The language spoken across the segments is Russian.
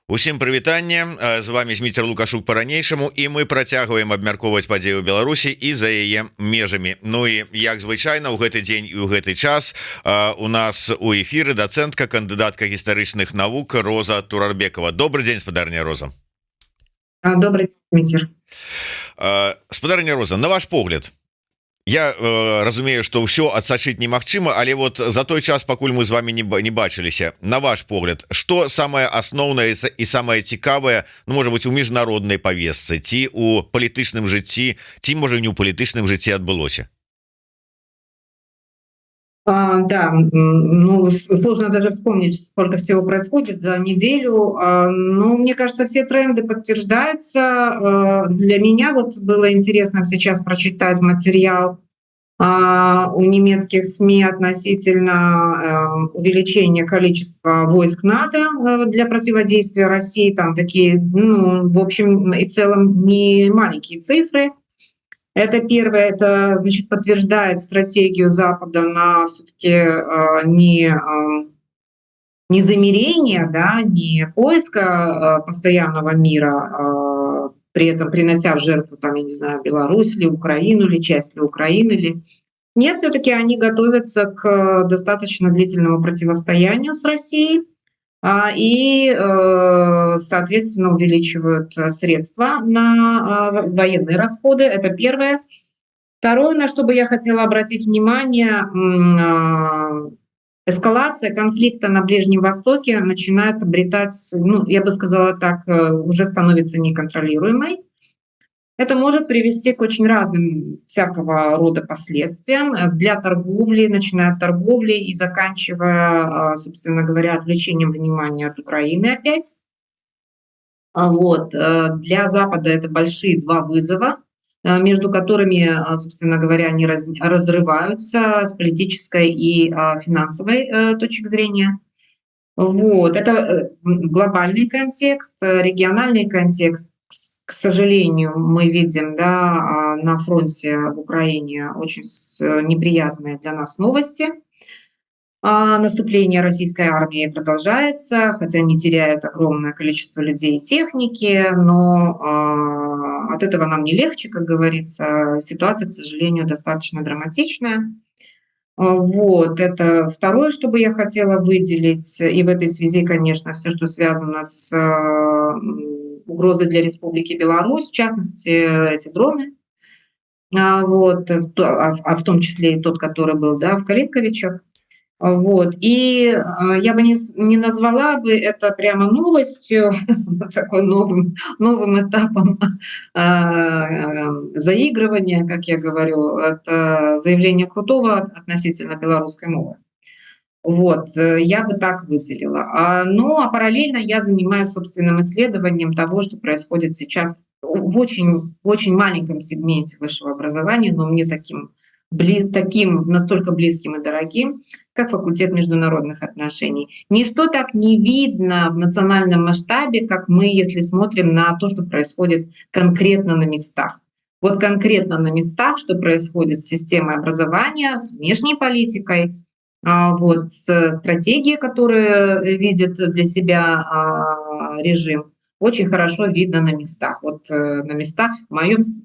Усім прывітанне, з вами Зміцер Лукашук по-ранейшаму, і мы працягваем абмяркоўваць падзеі ў Беларусі і за яе межамі. Ну і як звычайна ў гэты дзень і ў гэты час у нас у эфіры дацэнтка, кандыдатка гістарычных навук Роза Турарбекова. Добрый дзень, спадарня Роза. Добрый день, Зміцер. Спадарня Роза, на ваш погляд, я разумею, что ўсё адсачыць немагчыма, але вот за той час, пакуль мы з вами не бачыліся, на ваш погляд, что самое асноўнае і самое цікавае, ну, можа быть, у міжнароднай павесцы, ці у палітычным жыцці, ці, можа, не ў палітычным жыцці адбылося? Да, ну, сложно даже вспомнить, сколько всего происходит за неделю. Ну, мне кажется, все тренды подтверждаются. Для меня вот было интересно сейчас прочитать материал у немецких СМИ относительно увеличения количества войск НАТО для противодействия России. Там такие, ну, в общем и целом, не маленькие цифры. Это первое, это, значит, подтверждает стратегию Запада на все-таки не замирение, да, не поиска постоянного мира, при этом принося в жертву, там, я не знаю, Беларусь или Украину, или часть ли Украины, или... Нет, все-таки они готовятся к достаточно длительному противостоянию с Россией и, соответственно, увеличивают средства на военные расходы. Это первое. Второе, на что бы я хотела обратить внимание, эскалация конфликта на Ближнем Востоке начинает обретать, ну, я бы сказала так, уже становится неконтролируемой. Это может привести к очень разным всякого рода последствиям для торговли, начиная от торговли и заканчивая, собственно говоря, отвлечением внимания от Украины опять. Вот. Для Запада это большие два вызова, между которыми, собственно говоря, они разрываются с политической и финансовой точки зрения. Вот. Это глобальный контекст, региональный контекст. К сожалению, мы видим, да, на фронте в Украине очень неприятные для нас новости. Наступление российской армии продолжается, хотя они теряют огромное количество людей и техники, но от этого нам не легче, как говорится. Ситуация, к сожалению, достаточно драматичная. Вот, это второе, что бы я хотела выделить. И в этой связи, конечно, все, что связано с угрозой для Республики Беларусь, в частности, эти дроны, вот, в том числе и тот, который был, да, в Калинковичах. Вот. И я бы не назвала бы это прямо новостью, такой новым этапом заигрывания, как я говорю. Это заявление Крутого относительно белорусской мовы. Вот, я бы так выделила. Ну, а параллельно я занимаюсь собственным исследованием того, что происходит сейчас в очень маленьком сегменте высшего образования, но мне таким настолько близким и дорогим, как факультет международных отношений. Ничто так не видно в национальном масштабе, как мы, если смотрим на то, что происходит конкретно на местах. Вот конкретно на местах, что происходит с системой образования, с внешней политикой, вот, с стратегией, которую видит для себя режим, очень хорошо видно на местах. Вот на местах, в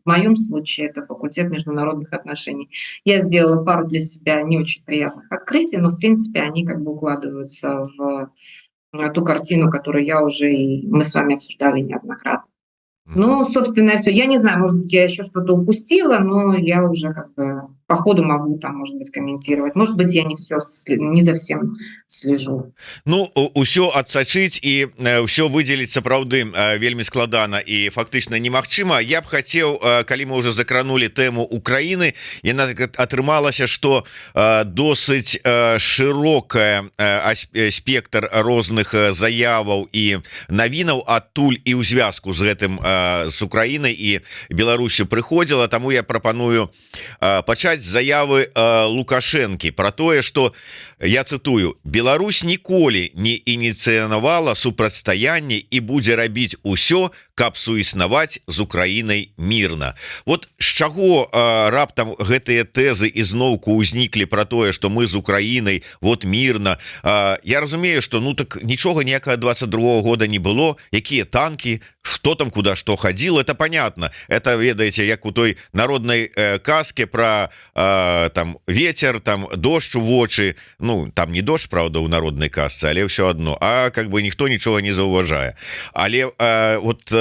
моем случае, это факультет международных отношений. Я сделала пару для себя не очень приятных открытий, но, в принципе, они как бы укладываются в ту картину, которую мы с вами обсуждали неоднократно. Ну, собственно, все. Я не знаю, может быть, я еще что-то упустила, но я уже как бы по ходу могу там, может быть, комментировать. Может быть, я не за всем слежу. Ну, усё адсачыць і ўсё выдзеліць сапраўды вельмі складана і фактычна немагчыма. Я б хацеў, калі мы уже закранули тэму Украіны, яна атрымалася, што досыць шырокая спектр розных заяваў і навінаў адтуль і ў звязку з гэтым з Украінай і Беларусю прыходзіла, таму я прапаную пачаць заявы Лукашэнкі про тое, што, я цытую: «Беларусь ніколі не ініцыянавала супрацьстаянне і будзе рабіць усё, каб суіснаваць з Украінай мірна. Вот з чаго раптам гэтыя тэзы ізноўку ўзніклі пра тое, што мы з Украінай вот мірна. Я разумею, што ну так нічога ніякага 22-го года не было, якія танкі, хто там куда што хадзіл, это понятно. Это ведаеце, як у той народнай казке про там ветер, там дождь у вочы, ну там не дождь, правда, у народнай казцы, але ўсё адно, а как бы ніхто нічога не заўважае. Але вот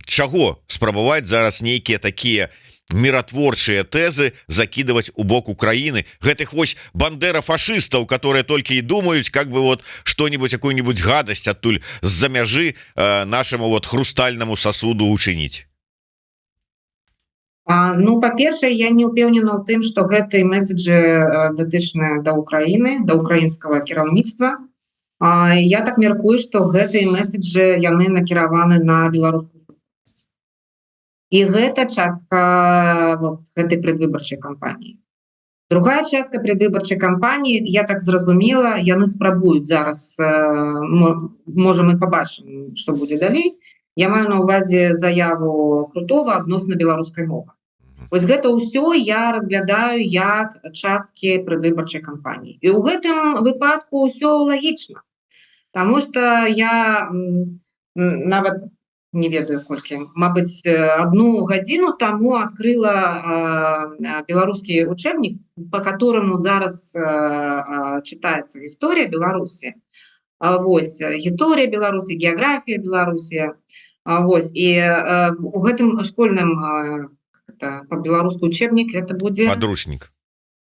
чаго спрабаваць зараз нейкія такія міратворчыя тэзы закидывать у бок Украины, гэтых вось бандера фашистаў, которые только и думаюць, как бы вот что-нибудь, какую-нибудь гадость оттуль з-за мяжы нашему вот хрустальному сосуду учиніць. Ну, па-першае, я не ўпэўнена ў тым, што гэтыя месседжы датычныя да Украіны, да украінскага кіраўніцтва. Я так мяркую, што гэтыя месседжы яны накіраваны на беларускую. І гэта частка вот, гэтай предвыбарчай кампаніі. Другая частка предвыбарчай кампаніі, я так зразумела, яны спрабуюць зараз, можа мы пабачым, што будзе далей. Я маю на ўвазе заяву Крутова адносна беларускай мовы. Вось гэта ўсё я разглядаю як часткі предвыбарчай кампаніі. І ў гэтым выпадку ўсё лагічна. Таму што я нават не ведаю колькі, мабыць, 1 гадзіну таму адкрыла беларускі учебнік, по которому зараз читаецца гісторыя Беларусі. Вось, гісторыя Беларусі, геаграфія Беларусі. Вось, і у гэтым школьным по-беларуску учебнік это будзе... Подручнік.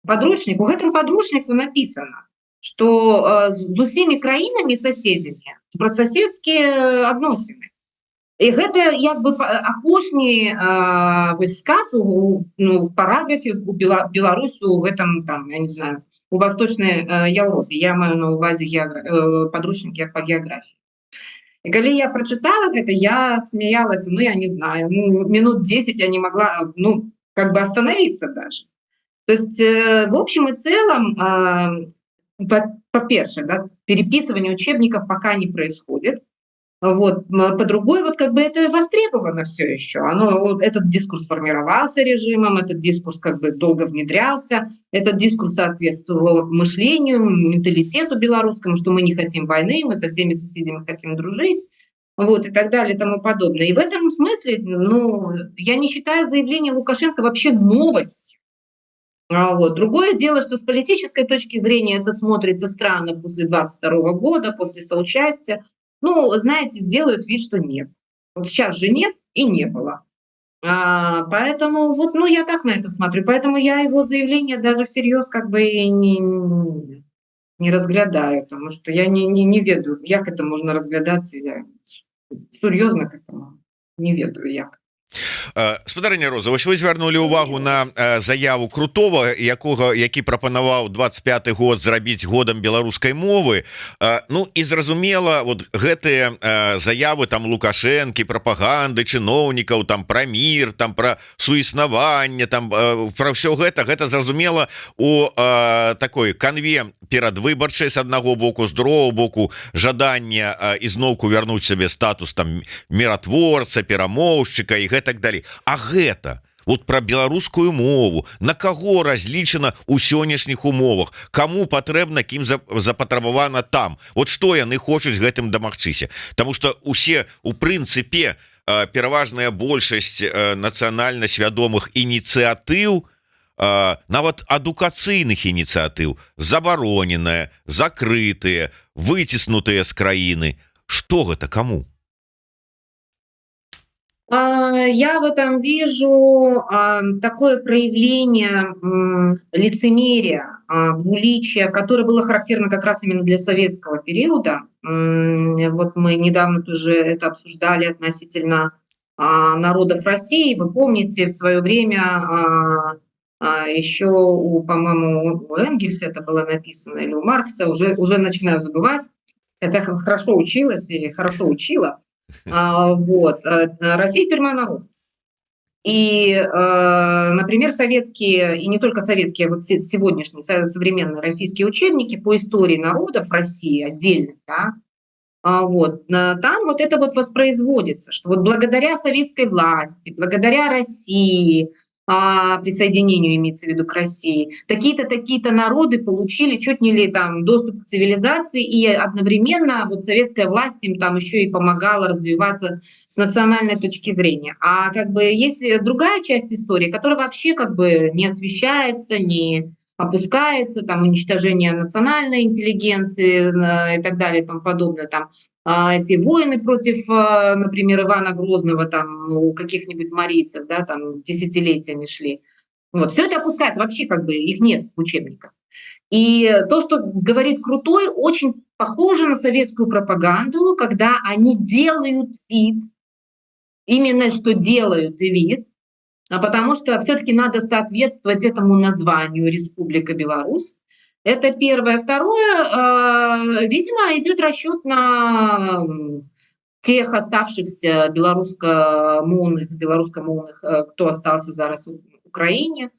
Подручнік. У гэтым подручніку написано, што з усімі краінамі соседзямі пра саседскія адносіны. І гэта як бы апошні сказ у параграфе у Беларусі у гэтым, там, я не знаю, у Восточнай Европе. Я маю на ўвазе подручнікі по геаграфіі. І калі я прочитала гэта, я смеялася, ну, я не знаю, минут 10 я не могла, ну, как бы остановиться даже. То есть, в общем и целом, по-перше, да, переписывание учебников пока не происходит. Вот, по-другой, вот как бы это востребовано все еще. Вот, этот дискурс формировался режимом, этот дискурс как бы долго внедрялся, этот дискурс соответствовал мышлению, менталитету белорусскому, что мы не хотим войны, мы со всеми соседями хотим дружить, вот, и так далее, и тому подобное. И в этом смысле, ну, я не считаю заявление Лукашенко вообще новостью. Вот. Другое дело, что с политической точки зрения это смотрится странно после 22 года, после соучастия. Ну, знаете, сделают вид, что нет. Вот сейчас же нет и не было. Поэтому вот, ну, я так на это смотрю. Поэтому я его заявление даже всерьез как бы не разглядаю, потому что я не ведаю, як это можно разглядать. Я серьезно к этому не ведаю, як. Спадарыня Роза, вось вы звярнулі ўвагу на заяву Крутова, які прапанаваў 25 год зрабіць годам беларускай мовы. Ну і зразумела, вот гэтыя заявы там Лукашэнкі, прапаганды чыноўнікаў, там пра мір, там пра суіснаванне, там пра ўсё гэта зразумела у такой канве перадвыбарчай з аднаго боку, з другого боку жаданне ізноўку вярнуць сабе статус там міратворца, перамоўшчыка і гэтак далей. А гэта вот про беларускую мову, на каго разлічана ў сённяшніх умовах, каму патрэбна, кім запатрабавана там, вот што яны хочуць гэтым дамагчыся, потому что усе у прынцыпе пераважная большасць нацыянальна свядомых ініцыятыў, нават адукацыйных ініцыятыў забароненыя, закрытыя, выціснутыя з краіны. Што гэта, каму? Я в этом вижу такое проявление лицемерия, двуличия, которое было характерно как раз именно для советского периода. Вот мы недавно тоже это обсуждали относительно народов России. Вы помните, в свое время еще по-моему, у Энгельса это было написано, или у Маркса, уже начинаю забывать. Это хорошо училась или хорошо учила. Вот. Россия – тюрьма народа. И, например, советские, и не только советские, а вот сегодняшние современные российские учебники по истории народов России отдельно, да, Там вот это вот воспроизводится, что вот благодаря советской власти, благодаря России, присоединению, имеется в виду, к России, такие-то, такие-то народы получили чуть не ли там доступ к цивилизации, и одновременно вот советская власть им там еще и помогала развиваться с национальной точки зрения. А как бы есть другая часть истории, которая вообще как бы не освещается, не опускается, там уничтожение национальной интеллигенции и так далее и тому подобное, там эти войны против, например, Ивана Грозного, там у каких-нибудь марийцев, да, там десятилетиями шли. Вот, все это опускается, вообще как бы их нет в учебниках. И то, что говорит Крутой, очень похоже на советскую пропаганду, когда они делают вид, именно что делают вид, потому что все-таки надо соответствовать этому названию Республика Беларусь. Это первое. Второе, видимо, идет расчет на тех оставшихся белорусскомовных, кто остался зараз в Украине.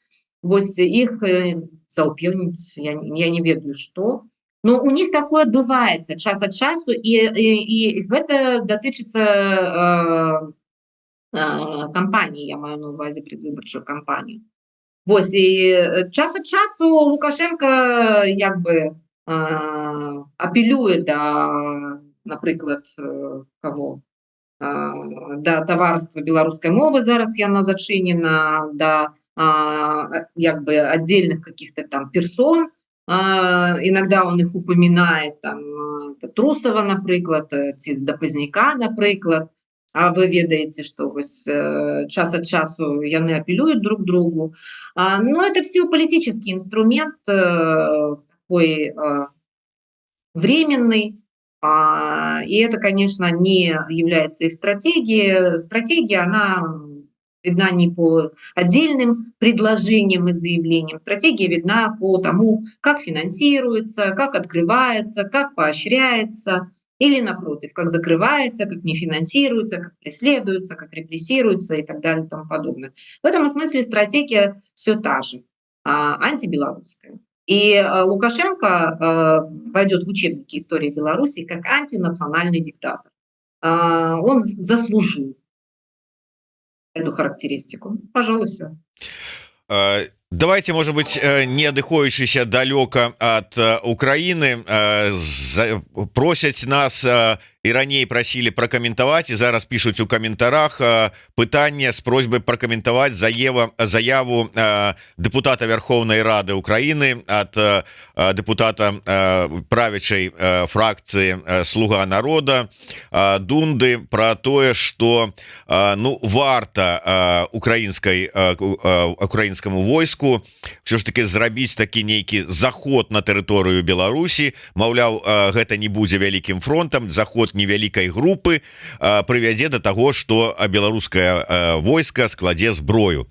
Вось их заўпэўніць, я не ведаю что. Но у них такое адбываецца час ад часу, і гэта датычыцца кампаніі, я маю на увазе предвыбарчую кампанію. Вось і час ад часу Лукашенко як бы апелюе да, напрыклад, каго? Да таварыства беларускай мовы зараз яна зачынена, да як бы отдельных каких-то там персон. Иногда он их упоминает, там, Трусова, напрыклад, ці да Пазняка, напрыклад. А вы ведаеце, што вось час ад часу яны апелююць друг другу. Но это все политический инструмент, такой временный. И это, конечно, не является их стратегией. Стратегия, она видна не по отдельным предложениям и заявлениям. Стратегия видна по тому, как финансируется, как открывается, как поощряется, или, напротив, как закрывается, как не финансируется, как преследуется, как репрессируется и так далее и тому подобное. В этом смысле стратегия все та же, антибелорусская. И Лукашенко войдет в учебники истории Беларуси как антинациональный диктатор. Он заслужил эту характеристику. Пожалуй, все. Давайте, может быть, не адыходзячыся далёка ад Украины, просяць нас і раней прасілі пракаментаваць, і зараз пішуць у каментарах пытанне з просьбай пракаментаваць заяву депутата Верховной Рады Украины ад депутата правячай фракцыі «Слуга народа» Дунды про тое, что варта украінскаму войску все ж таки зрабіць такі нейкі заход на тэрыторыю Беларусі. Маўляў, гэта не будзе вялікім фронтам, заход невялікай групы прывядзе до того, что беларускае войска складзе зброю.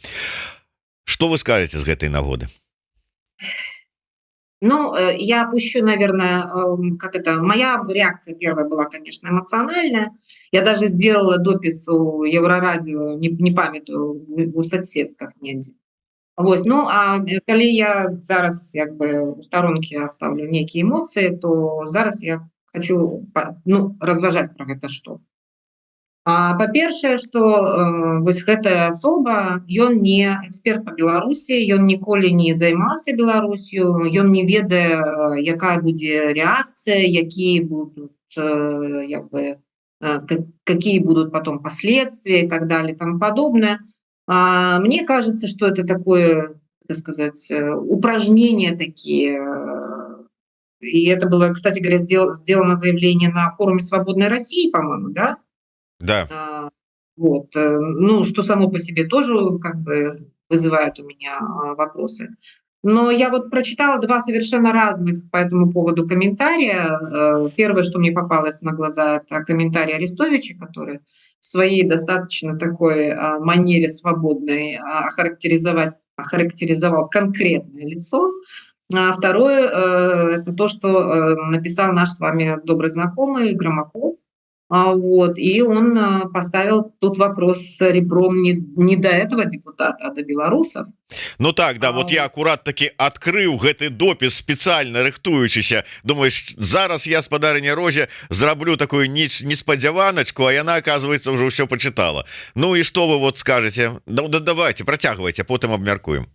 Что вы скажете з гэтай нагоды? Ну, я опущу, наверное, моя реакция первая была, конечно, эмоциональная. Я даже сделала допис у Еврорадио, не памятаю, у соцсетках недзе. Вось, а калі я зараз як бы у сторонке оставлю некие эмоции, то зараз я хочу разважаць про гэта што. Па-першае, што вось гэтая асоба, ён не эксперт па Беларусі, ён ніколі не займаўся Беларусью, ён не ведае, якая будзе рэакцыя, якія будут какие будут потом последствия и так далее и тому подобное. Мне кажется, что это такое, так сказать, упражнения такие. И это было, кстати говоря, сделано заявление на форуме «Свободной России», по-моему, да? Да. Вот. Что само по себе тоже как бы вызывает у меня вопросы. Но я вот прочитала два совершенно разных по этому поводу комментария. Первое, что мне попалось на глаза, это комментарий Арестовича, который в своей достаточно такой манере свободной охарактеризовал конкретное лицо. А второе, это то, что написал наш с вами добрый знакомый Громаков. Вот, и он поставил тут вопрос с ребром не до этого депутата, а до белорусов. Ну так, да, вот А, я акурат таки адкрыў гэты допіс спецыяльна рыхтуючыся, думаешь, зараз я спадарыня Розе зраблю такую неспадзяваначку, а яна оказывается уже ўсё почитала. Ну и что вы вот скажете? Да давайте процягвайте, потым абмяркуем.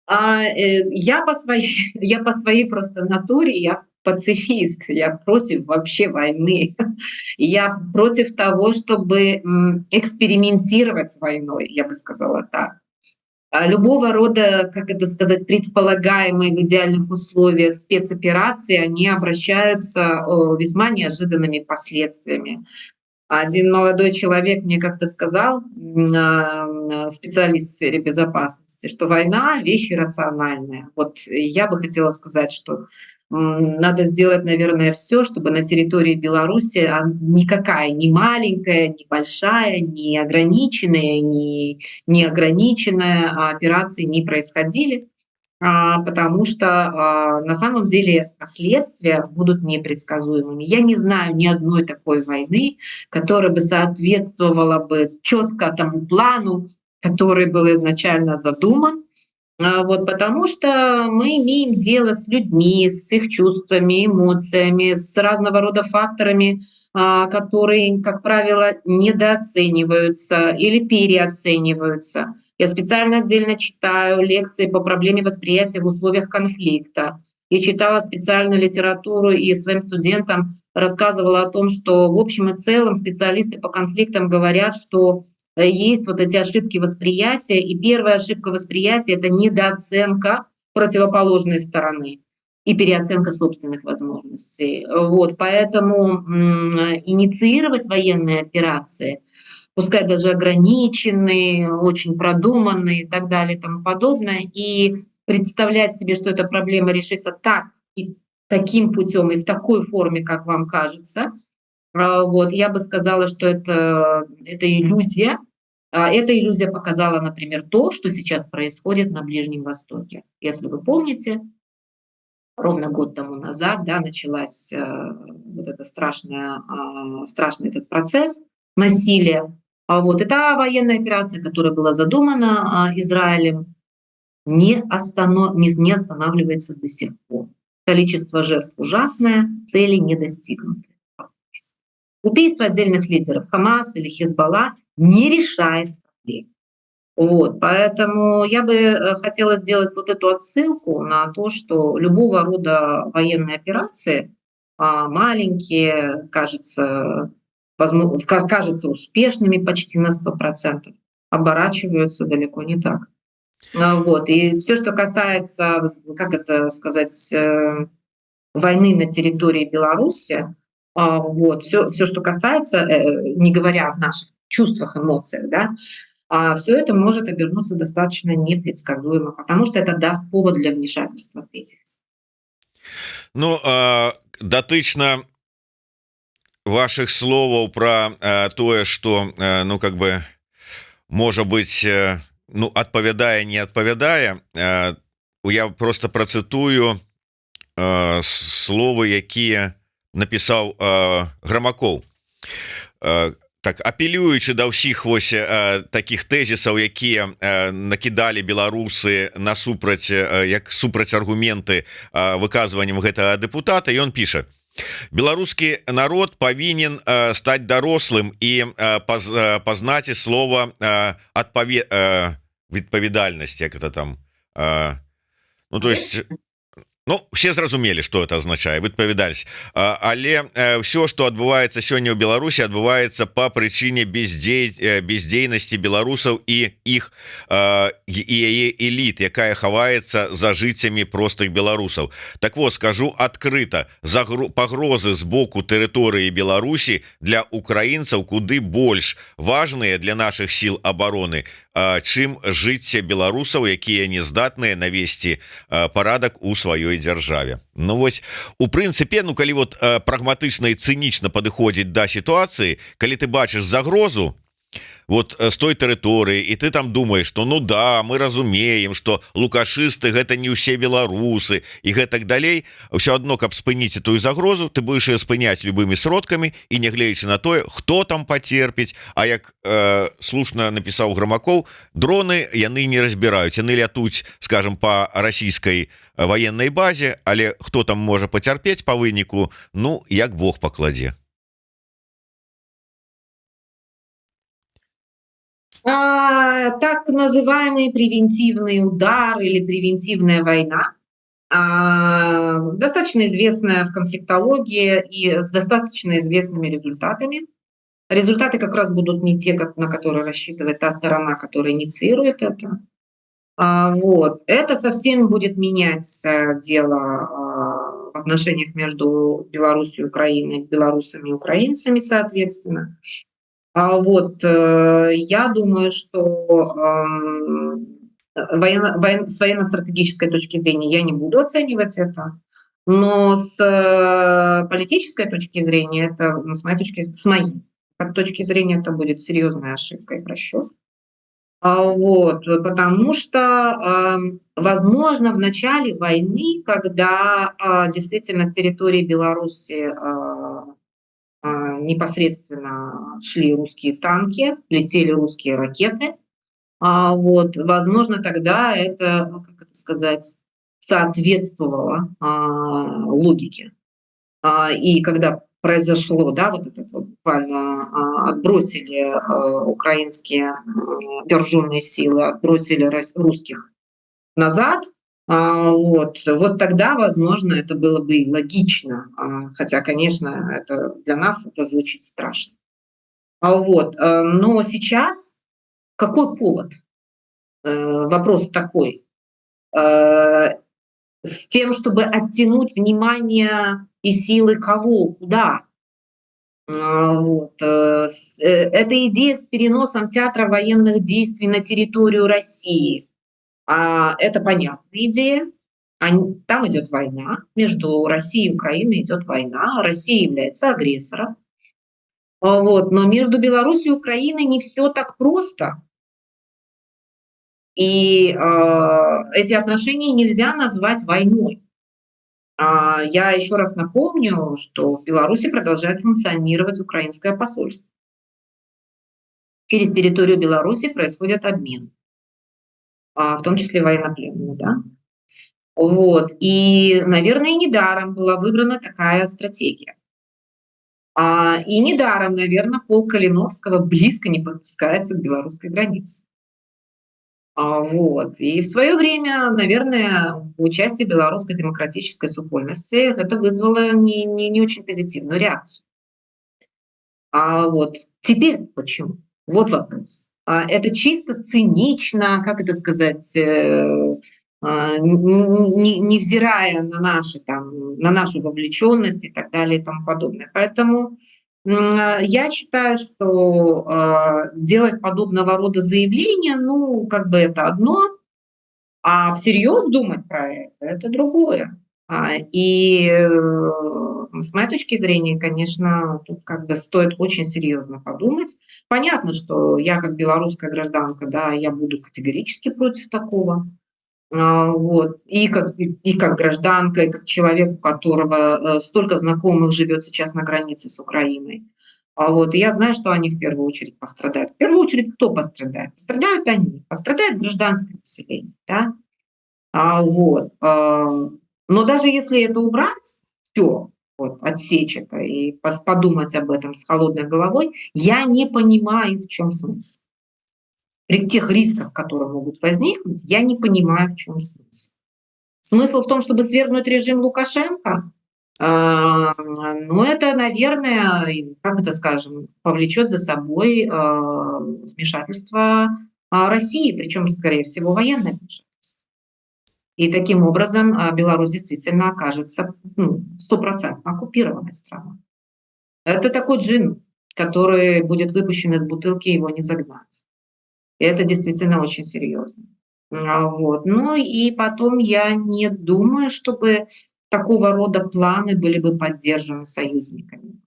Я по своей просто натуре, я пацифист, я против вообще войны. Я против того, чтобы экспериментировать с войной, я бы сказала так. Любого рода, как это сказать, предполагаемые в идеальных условиях спецоперации, они обращаются весьма неожиданными последствиями. Один молодой человек мне как-то сказал, специалист в сфере безопасности, что война — вещь иррациональная. Вот я бы хотела сказать, что надо сделать, наверное, все, чтобы на территории Беларуси никакая, ни маленькая, ни большая, ни ограниченная, ни неограниченная операции не происходили, потому что на самом деле последствия будут непредсказуемыми. Я не знаю ни одной такой войны, которая бы соответствовала бы четко тому плану, который был изначально задуман. Вот, потому что мы имеем дело с людьми, с их чувствами, эмоциями, с разного рода факторами, которые, как правило, недооцениваются или переоцениваются. Я специально отдельно читаю лекции по проблеме восприятия в условиях конфликта. Я читала специальную литературу и своим студентам рассказывала о том, что в общем и целом специалисты по конфликтам говорят, что есть вот эти ошибки восприятия. И первая ошибка восприятия — это недооценка противоположной стороны и переоценка собственных возможностей. Вот, поэтому инициировать военные операции, пускай даже ограниченные, очень продуманные и так далее и тому подобное, и представлять себе, что эта проблема решится так и таким путем и в такой форме, как вам кажется, вот, я бы сказала, что это иллюзия. Эта иллюзия показала, например, то, что сейчас происходит на Ближнем Востоке. Если вы помните, ровно год тому назад, да, началась вот эта страшный этот процесс насилия. Вот, и та военная операция, которая была задумана Израилем, не останавливается до сих пор. Количество жертв ужасное, цели не достигнуты. Убийство отдельных лидеров Хамас или Хизбалла не решает проблем. Вот, поэтому я бы хотела сделать вот эту отсылку на то, что любого рода военные операции, маленькие, кажется успешными почти на 100%, оборачиваются далеко не так. Вот, и все, что касается, как это сказать, войны на территории Беларуси, вот, все, что касается, не говоря о наших чувствах, эмоциях, да, все это может обернуться достаточно непредсказуемо, потому что это даст повод для вмешательства третьих. Ну, датычна ваших словаў про тое, что, ну, как бы, можа быть, ну, адпавядае, не адпавядае, я просто працытую словы, якія напісаў Грамакоў, так, апелюючы да ўсіх вось таких тэзісаў, якія накідалі беларусы насупраць, як супраць аргументы выказванням гэтага депутата, ён піша: беларускі народ павінен стаць дарослым і пазнаць слова відпавідальнасць, як это там, ну, то есть, ну, все зразумелі, что это означае, відпавідальнасць, але все, что адбываецца сёння ў Беларусі, адбываецца по прычыне бездзейнасці беларусаў і іх і яе эліт, якая хаваецца за жыццямі простых беларусаў. Так вот, скажу адкрыта, пагрозы з боку тэрыторыі Беларусі для украінцаў куды больш важныя для наших сіл обороны, чым жыцця беларусаў, якія не здатныя навесці парадак у сваёй дзяржаве. Ну вось, у прынцыпе, ну, калі вот прагматычна і цынічна падыходзіць да сітуацыі, калі ты бачыш загрозу, вот с той тэрыторыі, і ты там думаешь, что ну да, мы разумеем, что лукашысты гэта не ўсе беларусы і гэтак далей, ўсё адно, каб спыніць тую загрозу, ты будешь ее спыняць любымі сродкамі і нягледзячы на тое, хто там пацерпіць. А як слушна напісаў Грамакоў, дроны яны не разбіраюць, яны лятуць, скажем, по расійскай военной базе, але хто там можа пацярпець по выніку, ну як Бог пакладзе. Так называемый превентивный удар или превентивная война достаточно известная в конфликтологии и с достаточно известными результатами. Результаты как раз будут не те, на которые рассчитывает та сторона, которая инициирует это. Вот. Это совсем будет менять дело в отношениях между Беларусью и Украиной, белорусами и украинцами, соответственно. Вот. Я думаю, что с военно-стратегической точки зрения я не буду оценивать это, но с политической точки зрения, это, с моей точки зрения, это будет серьезная ошибка и просчет. Вот, потому что, возможно, в начале войны, когда действительно с территории Беларуси непосредственно шли русские танки, летели русские ракеты, вот, возможно, тогда это, как это сказать, соответствовало логике. И когда произошло, да, вот этот вот буквально отбросили украинские вооруженные силы, отбросили русских назад, вот тогда, возможно, это было бы и логично, хотя, конечно, это для нас это звучит страшно. Вот, но сейчас какой повод? Вопрос такой. С тем, чтобы оттянуть внимание и силы кого? Куда? Вот. Эта идея с переносом театра военных действий на территорию России. Это понятная идея. Там идет война. Между Россией и Украиной идет война. Россия является агрессором. Вот. Но между Беларусью и Украиной не все так просто. И эти отношения нельзя назвать войной. Я еще раз напомню, что в Беларуси продолжает функционировать украинское посольство. Через территорию Беларуси происходит обмен, в том числе военнопленными, да? Вот. И, наверное, недаром была выбрана такая стратегия. И недаром, наверное, полк Калиновского близко не подпускается к белорусской границе. Вот. И в свое время, наверное, участие белорусской демократической супольности это вызвало не очень позитивную реакцию. Вот. Теперь почему? Вот вопрос. Это чисто цинично, как это сказать, невзирая на нашу вовлеченность и так далее и тому подобное. Поэтому я считаю, что делать подобного рода заявления, ну, как бы это одно, а всерьез думать про это другое. И с моей точки зрения, конечно, тут как бы стоит очень серьезно подумать. Понятно, что я как белорусская гражданка, да, я буду категорически против такого. Вот. И как гражданка, и как человек, у которого столько знакомых живет сейчас на границе с Украиной. Вот. И я знаю, что они в первую очередь пострадают. В первую очередь кто пострадает? Пострадают они, пострадает гражданское население. Да? Вот. Но даже если это убрать, все, вот, отсечь это и подумать об этом с холодной головой, я не понимаю, в чем смысл. При тех рисках, которые могут возникнуть, я не понимаю, в чем смысл. Смысл в том, чтобы свергнуть режим Лукашенко? Ну, это, наверное, как это скажем, повлечет за собой вмешательство России, причем, скорее всего, военное вмешательство. И таким образом Беларусь действительно окажется 100% оккупированной страной. Это такой джин, который будет выпущен из бутылки, его не загнать. И это действительно очень серьезно. Вот. Ну и потом я не думаю, чтобы такого рода планы были бы поддержаны союзниками.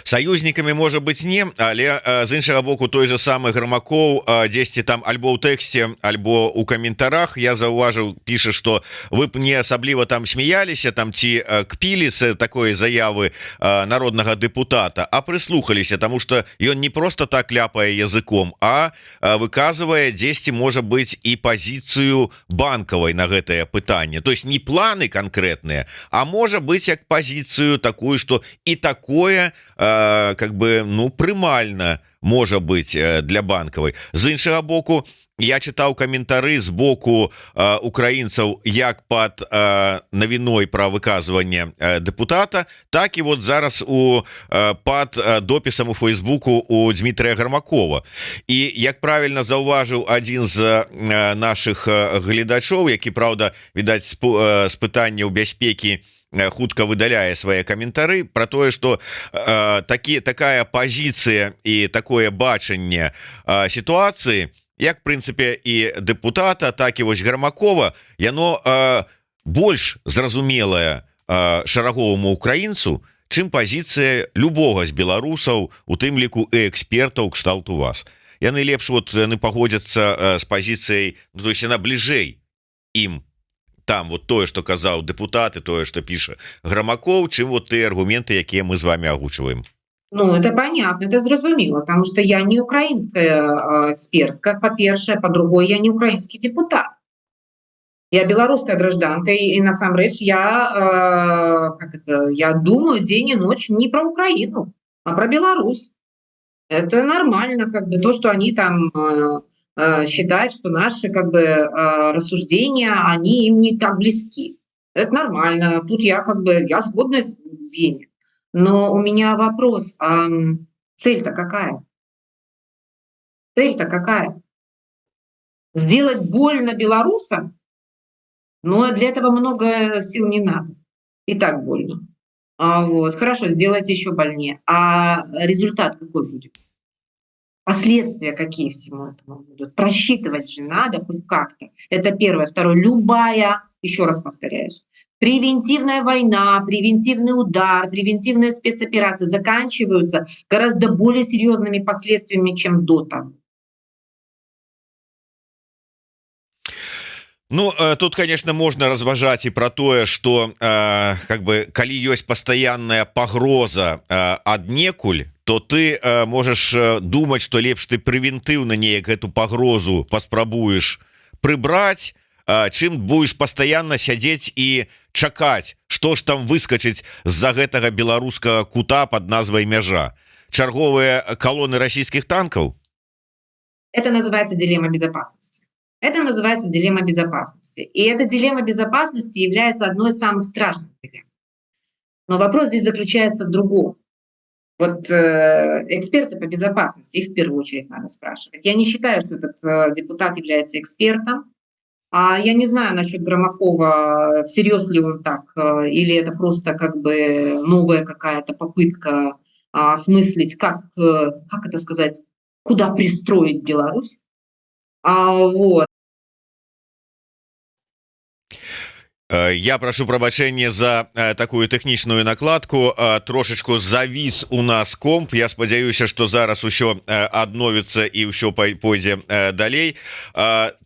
Саюзнікамі можа быць не, але з іншага боку той же самы Грамакоў дзесьці там альбо ў тэксце альбо у каментарах я заўважыў, піша, што вы б не асабліва там смяяліся там ці кпілі з такой заявы народнага дэпутата, а прыслухаліся, тому что ён не просто так ляпае языком, а выказвае дзесьці можа быць і пазіцыю банкавай на гэтае пытанне, то есть не планы конкретныя, а можа быць як пазіцыю такую, что і такое как бы ну прымальна можа быць для банкавай. З іншага боку, я чытаў каментары з боку украінцаў як пад навіной пра выказванне дэпутата, так і вот зараз пад допісам у Фейсбуку у Дмітрия Гармакова. І як правільна заўважыў адзін з наших гледачоў, які, праўда, відаць, з пытанняў бяспекі хутка выдаляе свае каментары про тое, что такая пазіцыя і такое бачанне сітуацыі, як в прынцыпе і дэпутата, так і вось Гармакова, яно больш зразумелае шараговаму украінцу, чым пазіцыя любога з беларусаў, у тым ліку і экспертаў кшталту вас. Яны лепш вот яны пагодзяцца з пазіцыяй, ну, то есть яна бліжэй ім там вот тое, что казаў депутаты, тое, что піша Грамакоў, чым вот ты аргументы, якія мы з вами агучваем. Ну, это понятно, это зразумела, потому что я не украинская экспертка, по-першее, по-другое, я не украинский депутат. Я белорусская гражданка, и насамрэч я думаю день и ночь не про Украину, а про Беларусь. Это нормально, как бы то, что они там считают, что наши как бы рассуждения, они им не так близки. Это нормально. Тут я я сгодна с ними. Но у меня вопрос, а цель-то какая? Цель-то какая? Сделать больно белорусам? Но для этого много сил не надо. И так больно. Вот. Хорошо, сделайте еще больнее. А результат какой будет? Последствия какие всему этому будут? Просчитывать же надо хоть как-то. Это первое. Второе. Любая, еще раз повторяюсь, превентивная война, превентивный удар, превентивные спецоперации заканчиваются гораздо более серьезными последствиями, чем до того. Ну, тут, конечно, можно разважать и про тое, что как бы, калі ёсць пастаянная пагроза аднекуль, то ты можаш думаць, што лепш ты прэвентыўна неяк эту пагрозу паспрабуеш прыбраць, чым будешь пастаянна сядзець і чакаць, што ж там выскачыць з-за гэтага беларускага кута под назвай мяжа. Чарговыя колонны расійскіх танкаў? Это называется дилемма безопасности. Это называется дилемма безопасности. И эта дилемма безопасности является одной из самых страшных дилемм. Но вопрос здесь заключается в другом. Вот эксперты по безопасности, их в первую очередь надо спрашивать. Я не считаю, что этот депутат является экспертом. Я не знаю насчет Громакова, всерьез ли он так, или это просто как бы новая какая-то попытка осмыслить, как это сказать, куда пристроить Беларусь. Вот. Я прошу прабачэння за такую тэхнічную накладку, трошечку завіс у нас комп. Я спадзяюся, што зараз усё адновіцца і ўсё пойдзе далей.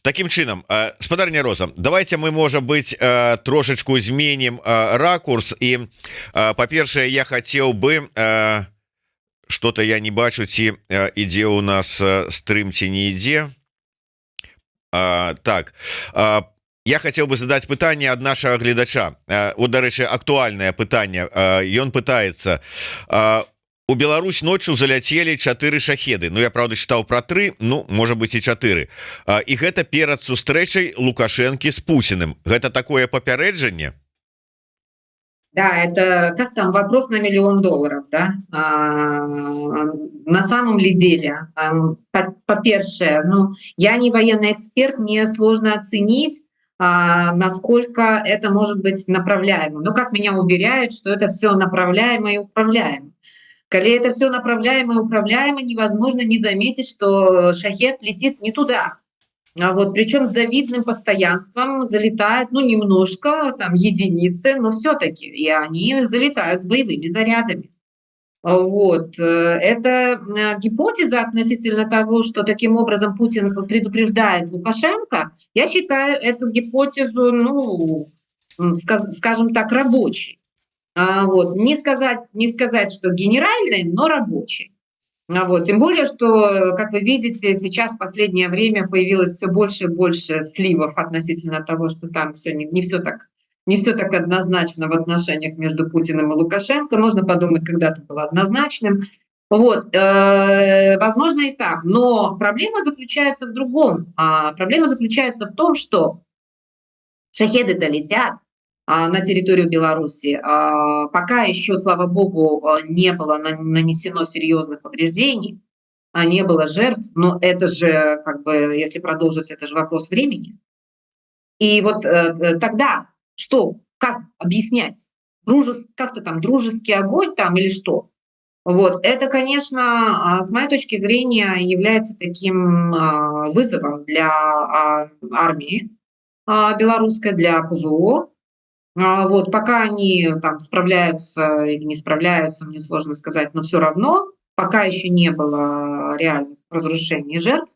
Такім чынам, спадарня Роза, давайте мы, можа быць, трошечку зменім ракурс. І па-першае, я хацеў бы, что-то я не бачу, ці ідзе у нас стрым, ці не ідзе. Так, я хотел бы задать пытанне ад нашага гледача. Вот, дарэчы, актуальнае пытанне. Ён пытаецца: у Беларусь ночью заляцелі 4 шахеды. Ну, я, правда, чытаў про 3, ну, можа быть, і 4. І гэта перад сустрэчай Лукашэнкі з Пусіным. Гэта такое папярэджанне? Да, это как там вопрос на $1 000 000, да? На самом ли деле, по-перше, ну, я не военный эксперт, мне сложно оценить, насколько это может быть направляемо. Но как меня уверяют, что это все направляемо и управляемо. Когда это все направляемо и управляемо, невозможно не заметить, что шахед летит не туда. Вот, причем с завидным постоянством залетают, ну, немножко, там, единицы, но все-таки, и они залетают с боевыми зарядами. Вот. Это гипотеза относительно того, что таким образом Путин предупреждает Лукашенко. Я считаю эту гипотезу, ну, скажем так, рабочей. Вот. Не сказать, что генеральной, но рабочей. Вот. Тем более, что, как вы видите, сейчас в последнее время появилось все больше и больше сливов относительно того, что там все не все так однозначно в отношениях между Путиным и Лукашенко. Можно подумать, когда-то было однозначным. Вот, возможно и так, но проблема заключается в другом. Проблема заключается в том, что шахеды-то летят на территорию Беларуси. Пока еще, слава богу, не было нанесено серьезных повреждений, не было жертв, но это же, как бы, если продолжить, это же вопрос времени. И вот тогда что, как объяснять? Как-то там дружеский огонь там или что? Вот, это, конечно, с моей точки зрения, является таким вызовом для армии белорусской, для ПВО. Вот, пока они там справляются или не справляются, мне сложно сказать, но все равно, пока еще не было реальных разрушений и жертв.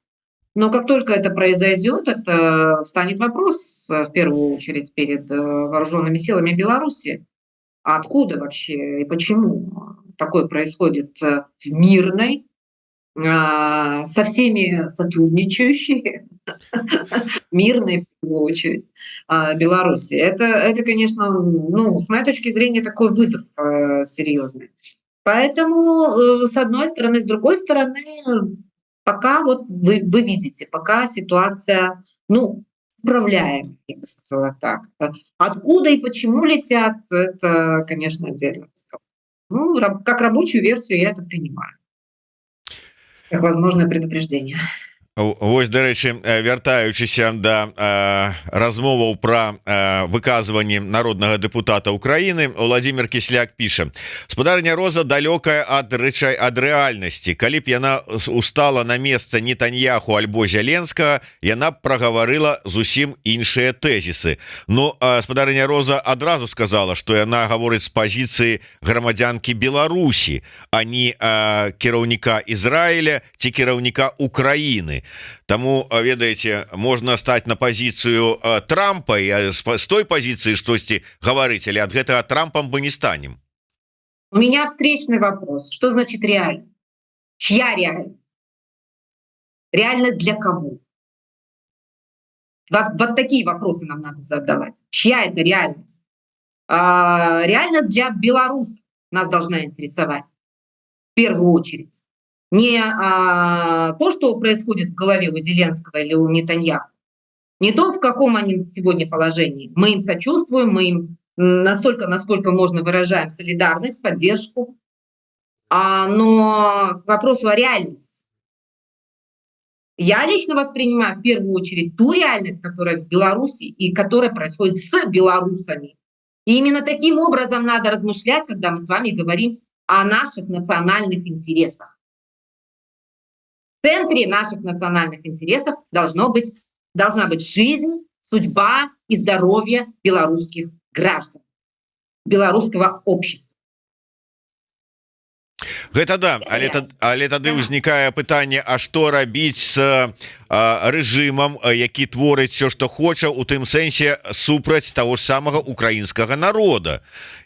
Но как только это произойдет, это встанет вопрос, в первую очередь, перед вооруженными силами Беларуси. А откуда вообще и почему такое происходит в мирной, со всеми сотрудничающей, мирной, в первую очередь, Беларуси? Это, конечно, ну, с моей точки зрения, такой вызов серьезный. Поэтому, с одной стороны. С другой стороны, пока вот вы видите, пока ситуация, ну, управляемая, я бы сказала так. Откуда и почему летят — это, конечно, отдельный разговор. Ну, как рабочую версию я это принимаю, как возможное предупреждение. Вось, дарэчы, вяртаючыся да размоваў пра выказванні народнага дэпутата Украіны, Владимир Кісляк піша: спадарня Роза далёкая ад рэальнасці. Калі б яна устала на месца Нетаньяху альбо Зеленскага, яна б прагаварыла зусім іншыя тэзісы. Ну, спадарня Роза адразу сказала, што яна гаворыць з пазіцыі грамадзянкі Беларусі, а не кіраўніка Ізраіля ці кіраўніка Украіны. Таму, ведаеце, можна стаць на пазіцыю Трампа і з той пазіцыі штосьці гаварыць, але ад гэтага Трампам бы не станем. У меня встречный вопрос. Что значит реально? Чья реальность? Реальность для кого? Вот такие вопросы нам надо задавать. Чья это реальность? Реальность для белорусов нас должна интересовать в первую очередь. Не то, что происходит в голове у Зеленского или у Нетаньяху, не то, в каком они сегодня положении. Мы им сочувствуем, мы им настолько, насколько можно, выражаем солидарность, поддержку, но к вопросу о реальности. Я лично воспринимаю в первую очередь ту реальность, которая в Беларуси и которая происходит с белорусами. И именно таким образом надо размышлять, когда мы с вами говорим о наших национальных интересах. В центре наших национальных интересов должна быть жизнь, судьба и здоровье белорусских граждан, белорусского общества. Гэта да, але тады ўзнікае пытанне, а што рабіць з рэжымам, які творыць все, што хоча, у тым сэнсе супраць таго ж самага украінскага народа.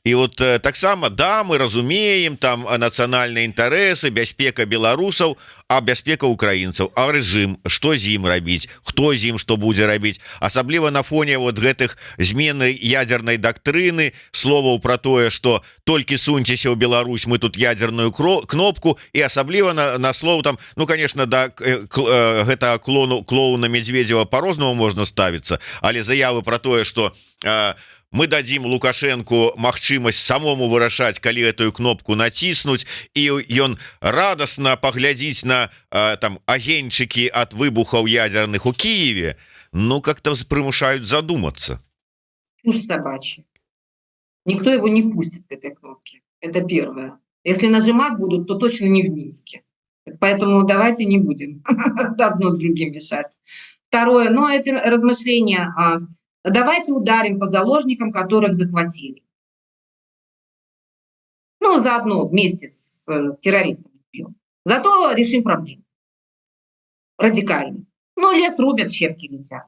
І вот таксама, да, мы разумеем там нацыянальныя інтарэсы, бяспека беларусаў, а бяспека украінцаў, а рэжым, што з ім рабіць, хто з ім што будзе рабіць, асабліва на фоне вот гэтых змены ядзернай дактрыны, словаў пра тое, што толькі суньцеся ў Беларусь, мы тут ядерную кнопку, і асабліва на слов там, ну, конечно, да, гэта клоуна Медведева по-рознаму можна ставіцца, але заявы пра тое, што мы дадзім Лукашенку магчымасць самому вырашаць, калі гэтую кнопку націснуць, і ён радасна паглядзіць на там агеньчыкі ад выбухаў ядерных у Киеве, ну, как-то прымушаюць задуматься. Чушь собачья. Никто его не пустит к этой кнопке. Это первое. Если нажимать будут, то точно не в Минске. Поэтому давайте не будем одно с другим мешать. Второе, но эти размышления: давайте ударим по заложникам, которых захватили. Ну, заодно вместе с террористами бьем. Зато решим проблему. Радикально. Ну, лес рубят, щепки летят.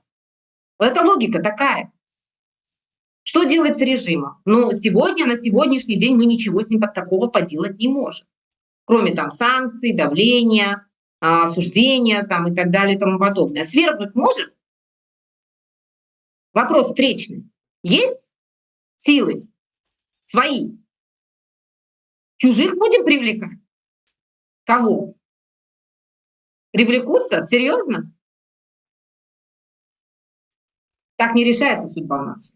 Это логика такая. Что делать с режимом? Ну, сегодня, на сегодняшний день мы ничего с ним такого поделать не можем. Кроме там санкций, давления, осуждения там, и так далее и тому подобное. Свергнуть можем? Вопрос встречный. Есть силы свои? Чужих будем привлекать? Кого? Привлекутся? Серьезно? Так не решается судьба нации.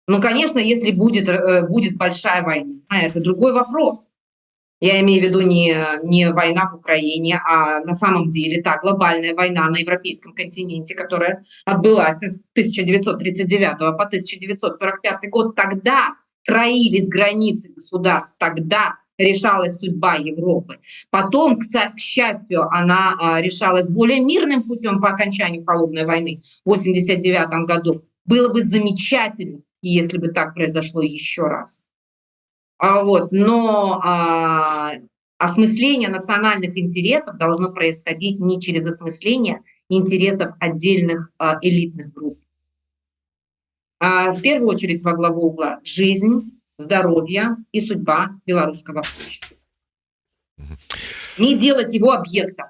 Ну, конечно, если будет большая война, это другой вопрос. Я имею в виду не война в Украине, а на самом деле та глобальная война на европейском континенте, которая отбылась с 1939 по 1945 год. Тогда краились границы государств, тогда решалась судьба Европы. Потом, к счастью, она решалась более мирным путем по окончанию холодной войны в 1989 году. Было бы замечательно, если бы так произошло еще раз. Но осмысление национальных интересов должно происходить не через осмысление интересов отдельных элитных групп. В первую очередь во главу угла жизнь, здоровье и судьба белорусского общества. Не делать его объектом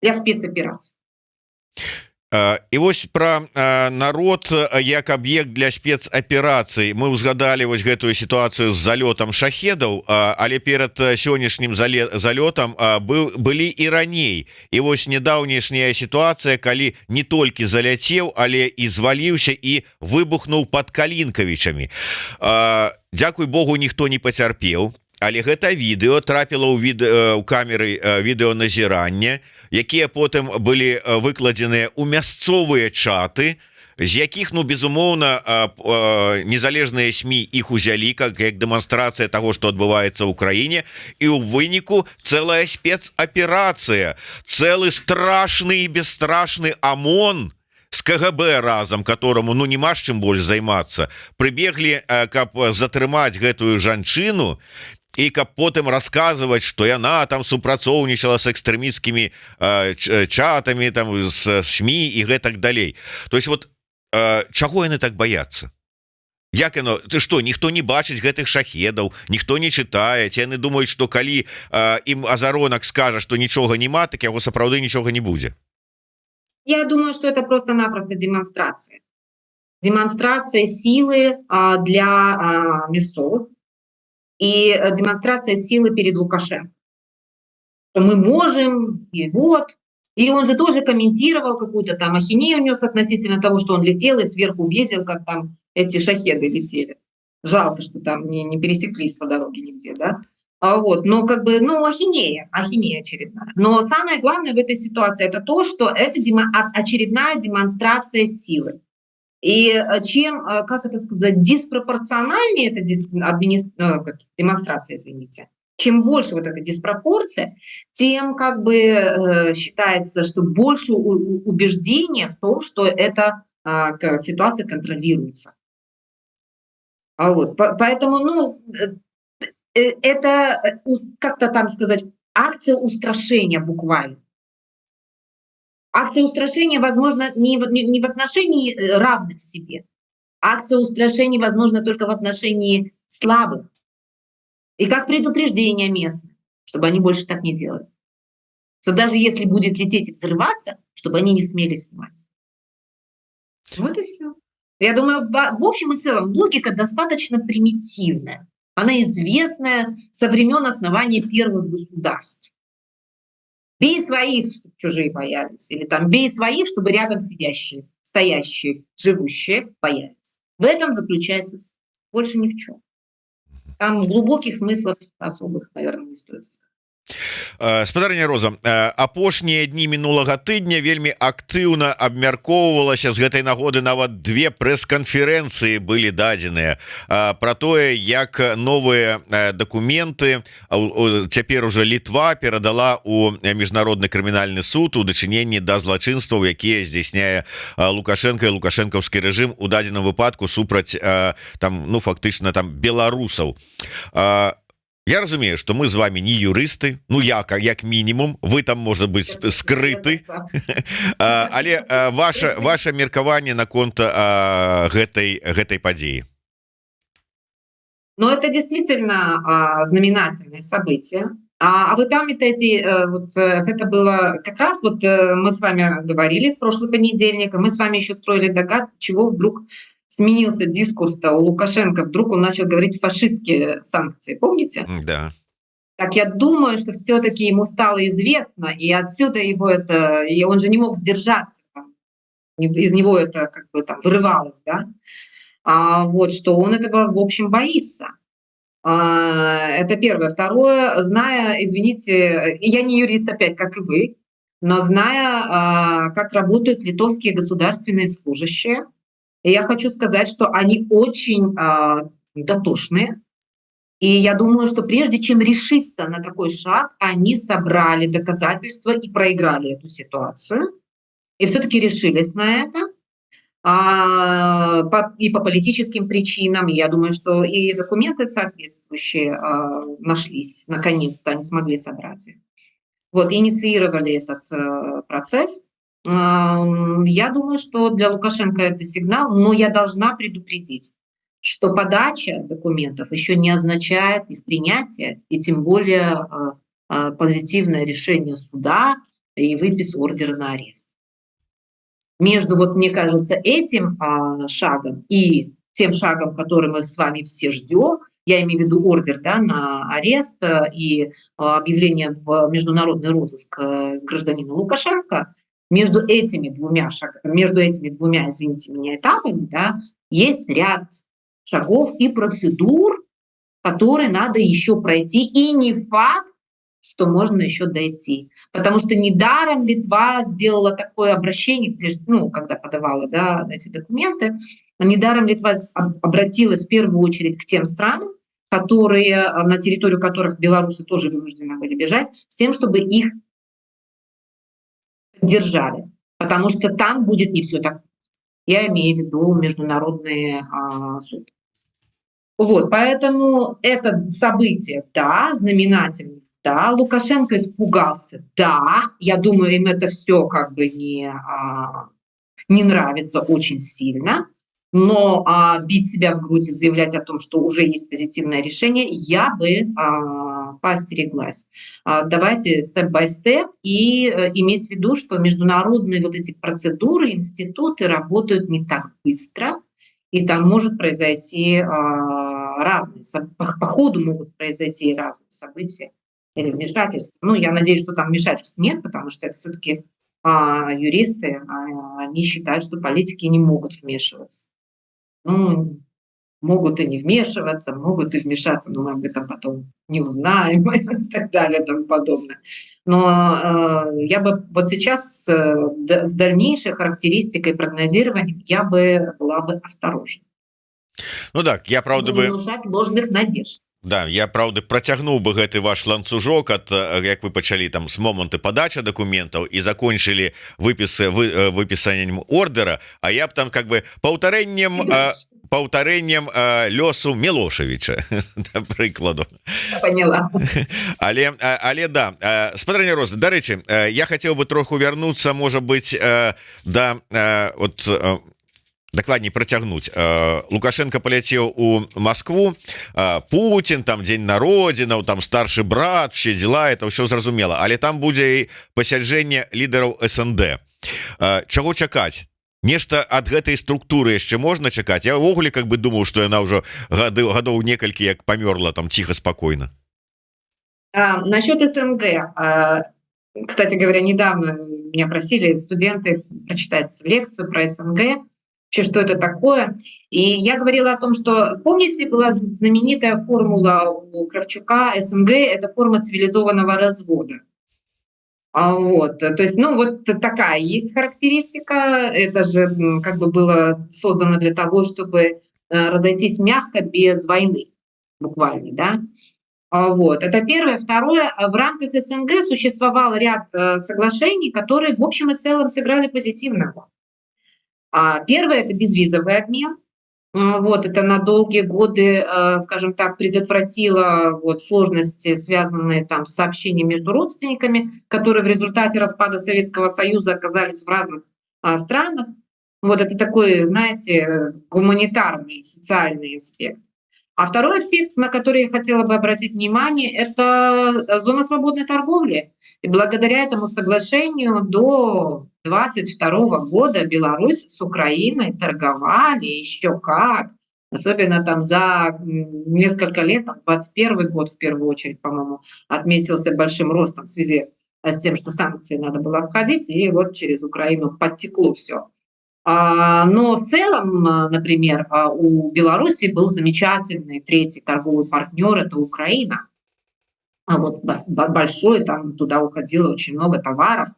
для спецопераций. І вось про народ як аб'ект для спецаперацый мы узгадали вось гэтую сітуацыю з залётам шахедаў, але перад сённяшнім залётам былі і раней. І вось нядаўнешняя сітуацыя, калі не толькі заляцеў, але і зваліўся і выбухнуў пад Калінкавічамі. Дзякуй Богу, ніхто не пацярпеў. Але гэта відэо трапіла ў камеры відэаназірання, якія потым былі выкладзеныя ў мясцовыя чаты, з якіх, ну, безумоўна, незалежныя СМІ іх узялі як дэманстрацыя таго, што адбываецца ў краіне, і ў выніку цэлая спецаперацыя, цэлы страшны і бесстрашны ОМОН с КГБ разам, которому, ну, нема з чым больш займацца, прыбеглі, каб затрымаць гэтую жанчыну, і каб потым расказваць, што яна там супрацоўнічала з экстрэмісцкімі чатамі, там, з СМІ і гэтак далей. То есть вот чаго яны так баяцца? Як яно? Ты што, ніхто не бачыць гэтых шахедаў, ніхто не чытае, ці яны думаюць, што калі ім Азаронак скажа, што нічога няма, так яго сапраўды нічога не будзе? Я думаю, что это просто-напросто демонстрация. Демонстрация силы для мясцовых и демонстрация силы перед Лукашенко. Мы можем, и вот. И он же тоже комментировал какую-то там ахинею нес относительно того, что он летел и сверху видел, как там эти шахеды летели. Жалко, что там не пересеклись по дороге нигде, да? Но как бы, ну, ахинея очередная. Но самое главное в этой ситуации это то, что это очередная демонстрация силы. И чем, как это сказать, диспропорциональнее эта демонстрация, извините, чем больше вот эта диспропорция, тем как бы считается, что больше убеждения в том, что эта ситуация контролируется. Поэтому, ну, это, как-то там сказать, акция устрашения буквально. Акция устрашения, возможно, не в отношении равных себе. Акция устрашения, возможно, только в отношении слабых. И как предупреждение местных, чтобы они больше так не делали. Что даже если будет лететь и взрываться, чтобы они не смели снимать. Вот и все. Я думаю, в общем и целом логика достаточно примитивная. Она известная со времен основания первых государств. Бей своих, чтобы чужие боялись. Или там бей своих, чтобы рядом сидящие, стоящие, живущие боялись. В этом заключается больше ни в чем. Там глубоких смыслов особых, наверное, не стоит искать. Спадарня Роза, апошнія дні мінулага тыдня вельмі актыўна абмяркоўвалася з гэтай нагоды, нават две прэс-канферэнцыі былі дадзеныя про тое, як новыя дакументы цяпер уже Літва перадала у міжнародны крымінальны суд у дачыненні да злачынстваў, якія здзяйсняе Лукашенко і лукашэнкаўскі рэжым у дадзеным выпадку супраць там, ну, фактычна там беларусаў. Я разумею, что мы з вами не юрысты, ну як мінімум, вы там можа быць скрыты, але ваше меркаванне наконт гэтай падзеі. Но это действительно знаменательное событие. А вы памятаете, вот это было как раз, вот мы с вами говорили в прошлый понедельник, и мы с вами еще строили догадку, чего вдруг сменился дискурс-то у Лукашенко, вдруг он начал говорить фашистские санкции, помните? Да. Так я думаю, что все-таки ему стало известно, и отсюда его это, и он же не мог сдержаться, из него это как бы там вырывалось, да, вот, что он этого, в общем, боится. Это первое. Второе, зная, извините, я не юрист опять, как и вы, но зная, как работают литовские государственные служащие, и я хочу сказать, что они очень дотошные. И я думаю, что прежде чем решиться на такой шаг, они собрали доказательства и проиграли эту ситуацию. И все-таки решились на это. И по политическим причинам. Я думаю, что и документы соответствующие нашлись. Наконец-то они смогли собрать их. Вот, инициировали этот процесс. Я думаю, что для Лукашенко это сигнал, но я должна предупредить, что подача документов еще не означает их принятие, и тем более позитивное решение суда и выпис ордера на арест. Между, вот мне кажется, этим шагом и тем шагом, который мы с вами все ждем, я имею в виду ордер, да, на арест и объявление в международный розыск гражданина Лукашенко, между этими двумя шагами, между этими двумя, извините меня, этапами, да, есть ряд шагов и процедур, которые надо еще пройти, и не факт, что можно еще дойти. Потому что недаром Литва сделала такое обращение, ну, когда подавала, да, эти документы, недаром Литва обратилась в первую очередь к тем странам, которые, на территорию которых белорусы тоже вынуждены были бежать, с тем, чтобы их поддержали. Потому что там будет не все так. Я имею в виду международные суды. Вот, поэтому это событие, да, знаменательное, да, Лукашенко испугался, да, я думаю, им это все как бы не нравится очень сильно, но бить себя в грудь и заявлять о том, что уже есть позитивное решение, я бы поостереглась. Давайте степ-бай-степ и иметь в виду, что международные вот эти процедуры, институты работают не так быстро, и там может произойти разные, по ходу могут произойти разные события или вмешательства. Ну, я надеюсь, что там вмешательств нет, потому что это все-таки юристы, они считают, что политики не могут вмешиваться. Ну, могут и не вмешиваться, могут и вмешаться, но мы об этом потом не узнаем и так далее и тому подобное. Но я бы вот сейчас с дальнейшей характеристикой прогнозированием я бы была бы осторожна. Ну так, я правда бы... внушать ложных надежд. Да, я правда процягнуў бы гэты ваш ланцужок ад, як вы пачалі там з моманту падачы дакументаў і закончылі выпісаннем ордера, а я б там как бы паўтарэннем лёсу Мілошевіча, да прыкладу. Поняла. Але да, спадарня Роза, дарэчы, я хацеў бы троху вярнуцца, можа быць, да вот дакладней працягнуць. Лукашенко паляцеў у Москву, Путин, там дзень народзінаў, там старшы брат, все дела, это ўсё зразумела, але там будзе і пасяджэнне лідараў СНД. Чаго чакаць? Нешта ад гэтай структуры яшчэ можна чакаць? Я ўвогуле как бы думаў, што яна ўжо гадоў некалькі як памёрла там ціха, спакойна. Насчет СНГ. Кстати говоря, недавно меня просили студенты прочитать лекцию про СНГ. вообще, что это такое. И я говорила о том, что, помните, была знаменитая формула у Кравчука СНГ, это форма цивилизованного развода. Вот, то есть, ну, вот такая есть характеристика. Это же как бы было создано для того, чтобы разойтись мягко, без войны, буквально, да. Вот, это первое. Второе, в рамках СНГ существовал ряд соглашений, которые в общем и целом сыграли позитивно. Первое – это безвизовый обмен. Вот, это на долгие годы, скажем так, предотвратило вот сложности, связанные там с сообщением между родственниками, которые в результате распада Советского Союза оказались в разных странах. Вот это такой, знаете, гуманитарный, социальный аспект. А второй аспект, на который я хотела бы обратить внимание, это зона свободной торговли. И благодаря этому соглашению до 2022 года Беларусь с Украиной торговали еще как. Особенно там за несколько лет, там, 2021 год в первую очередь, по-моему, отметился большим ростом в связи с тем, что санкции надо было обходить, и вот через Украину подтекло все. Но в целом, например, у Беларуси был замечательный третий торговый партнер – это Украина. Вот большой, там туда уходило очень много товаров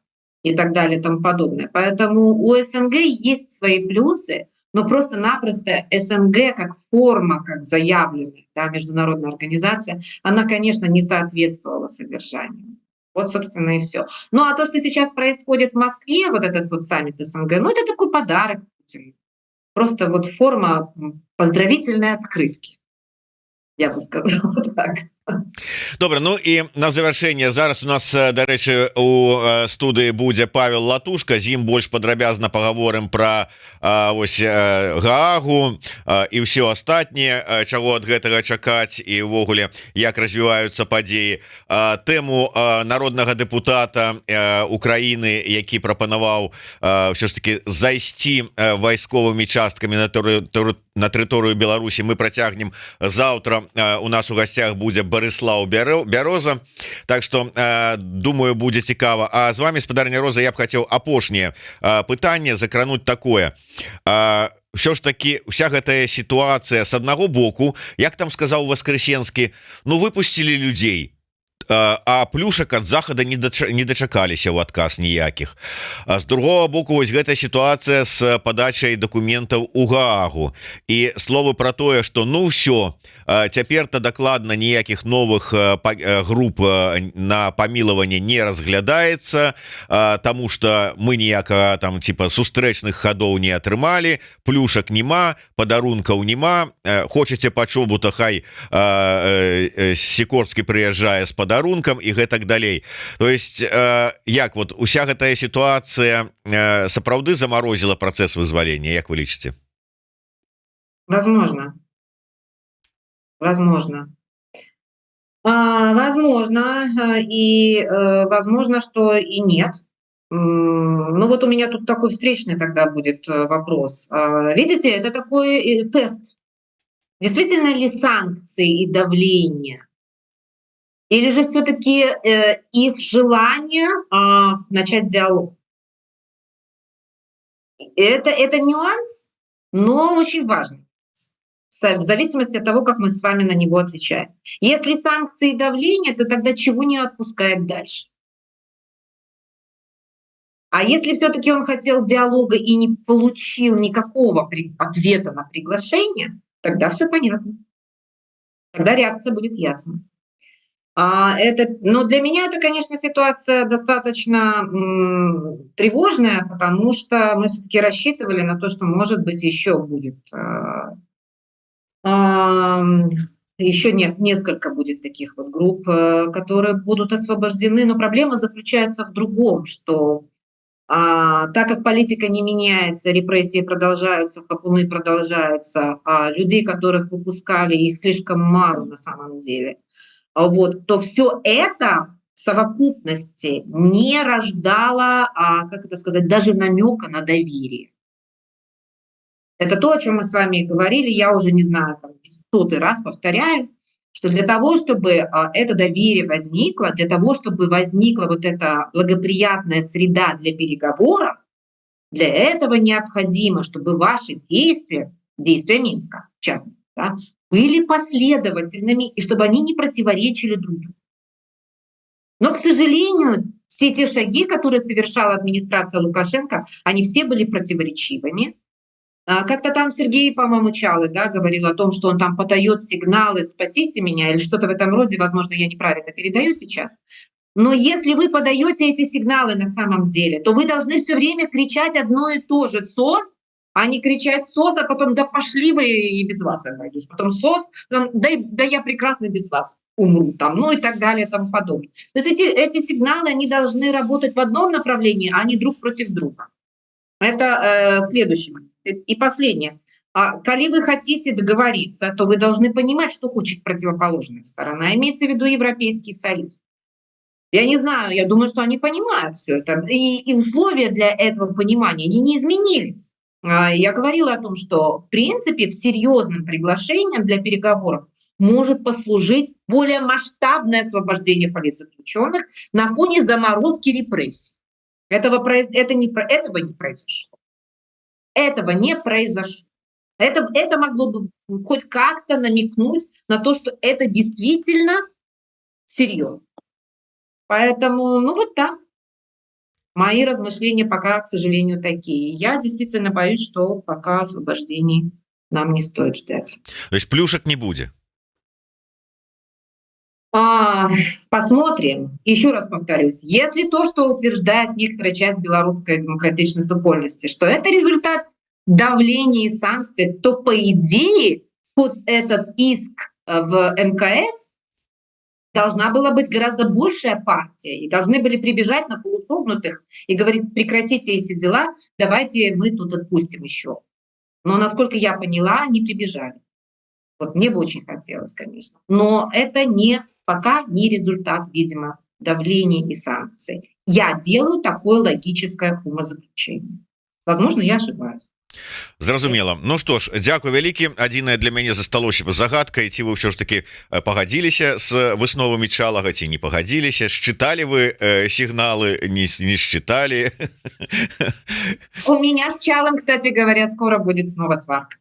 и так далее и тому подобное. Поэтому у СНГ есть свои плюсы, но просто-напросто СНГ как форма, как заявленная, да, международная организация, она, конечно, не соответствовала содержанию. Вот, собственно, и все. Ну, а то, что сейчас происходит в Москве, вот этот вот саммит СНГ, ну, это такой подарок Путину. Просто вот форма поздравительной открытки, я бы сказала так. Добра, ну і на завяршэнне зараз у нас, дарэчы, у студыі будзе Павел Латушка, з ім больш падрабязна паговорым пра вось Гаагу і ўсё астатняе, чаго ад гэтага чакаць і ўвогуле як развіваюцца падзеі. Тэму народнага дэпутата Украіны, які прапанаваў ўсё ж таки зайсці вайсковымі часткамі на тэрыторыю Беларусі, мы працягнем заўтра. У нас у гасцях будзе Барыслаў Бяроза. Так что думаю, будзе цікава. А з вами, спадарня Роза, я б хацеў апошняе пытанне закрануць такое. Все ж таки вся гэтая сітуацыя с аднаго боку, як там сказаў Воскресенскі, ну выпусцілі людзей, а плюшак ад захада не дачакаліся ў адказ ніякіх. З другого боку, вось гэтая сітуацыя з падачай дакументаў у Гаагу і словы пра тое, што ну ўсё, цяпер-то дакладна ніякіх новых груп на памілаванне не разглядаецца, таму што мы ніякага там типа сустрэчных хадоў не атрымалі, плюшак нема, падарункаў нема, хочаце пачобута, хай Сікорскі прыязджае з падарункам і гэтак далей. То есть як вот уся гэтая сітуацыя сапраўды замарозіла працэс вызвалення, як вы лічыце? Возможно. Возможно. Возможно, и возможно, что и нет. Ну вот у меня тут такой встречный тогда будет вопрос. Видите, это такой тест. Действительно ли санкции и давление? Или же все-таки их желание начать диалог? Это нюанс, но очень важный. В зависимости от того, как мы с вами на него отвечаем. Если санкции и давление, то тогда чего не отпускает дальше? А если все-таки он хотел диалога и не получил никакого ответа на приглашение, тогда все понятно. Тогда реакция будет ясна. Но для меня это, конечно, ситуация достаточно тревожная, потому что мы все-таки рассчитывали на то, что, может быть, еще будет... Еще нет, несколько будет таких вот групп, которые будут освобождены, но проблема заключается в другом, что так как политика не меняется, репрессии продолжаются, хапуны продолжаются, людей, которых выпускали, их слишком мало на самом деле, вот, то все это в совокупности не рождало, как это сказать, даже намека на доверие. Это то, о чем мы с вами говорили, я уже не знаю, там, 100-й раз повторяю, что для того, чтобы это доверие возникло, для того, чтобы возникла вот эта благоприятная среда для переговоров, Для этого необходимо, чтобы ваши действия Минска, в частности, да, были последовательными и чтобы они не противоречили друг другу. Но, к сожалению, все те шаги, которые совершала администрация Лукашенко, они все были противоречивыми. Как-то там Сергей, по-моему, Чалы, да, говорил о том, что он там подает сигналы «спасите меня» или что-то в этом роде, возможно, я неправильно передаю сейчас. Но если вы подаете эти сигналы на самом деле, то вы должны все время кричать одно и то же «СОС», а не кричать «СОС», а потом «да пошли вы, и без вас обойдусь». Потом «СОС», потом да я прекрасно без вас умру, там, ну и так далее, и тому подобное. То есть эти сигналы, они должны работать в одном направлении, а не друг против друга. Это следующий момент. И последнее. Коли вы хотите договориться, то вы должны понимать, что хочет противоположная сторона. Имеется в виду Европейский Союз. Я не знаю, я думаю, что они понимают все это. И условия для этого понимания, они не изменились. Я говорила о том, что, в принципе, в серьезным приглашением для переговоров может послужить более масштабное освобождение политзаключенных на фоне заморозки репрессий. Этого не произошло. Этого не произошло. Это могло бы хоть как-то намекнуть на то, что это действительно серьезно. Поэтому, ну вот так. Мои размышления пока, к сожалению, такие. Я действительно боюсь, что пока освобождений нам не стоит ждать. То есть плюшек не будет? Посмотрим. Еще раз повторюсь. Если то, что утверждает некоторая часть белорусской демократичной супольности, что это результат давления и санкций, то, по идее, под этот иск в МКС должна была быть гораздо большая партия, и должны были прибежать на полусогнутых и говорить: прекратите эти дела, давайте мы тут отпустим еще. Но, насколько я поняла, не прибежали. Вот мне бы очень хотелось, конечно. Но это пока не результат, видимо, давления и санкций. Я делаю такое логическое умозаключение. Возможно, я ошибаюсь. Зразумела. Ну что ж, дзякуй вялікі. Адзінае для мяне засталося загадкай, ці вы ўсё ж таки пагадзіліся з высновамі Чалага, ці не пагадзіліся, считали вы сигналы, не считали? У меня с Чалом, кстати говоря, скоро будет снова сварка.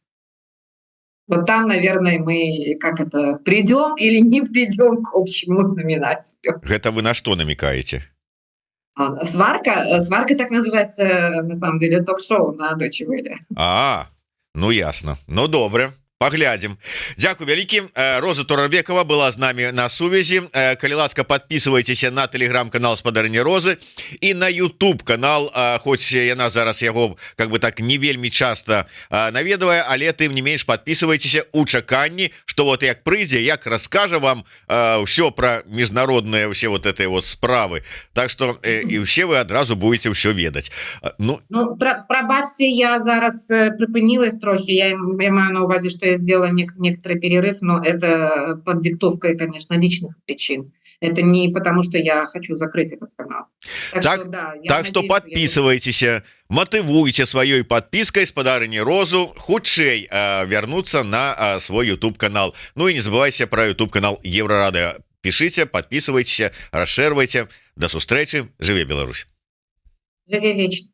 Вот там, наверное, мы придем или не придем к общему знаменателю. Гэта вы на что намекаете? Сварка так называется, на самом деле, ток-шоу на Deutsche Welle. Ну ясно. Ну добре. Поглядим. Дзякуй вялікі. Роза Турарбекова была з намі на сувязі. Калі ласка, подписывайтеся на телеграм-канал Спадарні Розы і на YouTube канал, хоць яна зараз яго как бы так не вельмі часто наведвае, але тым не менш подписывайтеся у чаканні, что вот як прыйдзе, як раскажа вам ўсё про міжнародныя ўсе вот этой вот справы. Так что і ўсе вы адразу будете ўсё ведаць. Прабачце, я зараз прыпынілась трохи. Я маю на увазе, что я сделала некоторый перерыв, но это под диктовкой, конечно, личных причин. Это не потому, что я хочу закрыть этот канал. Так что подписывайтесь, мотивуйте своей подпиской Спадарыні Розу хутчэй вернуться на свой YouTube канал. Ну и не забывайте про YouTube канал Еврорадио. Пишите, подписывайтесь, расширяйте. До сустрэчы. Жыве Беларусь. Жыве вечно.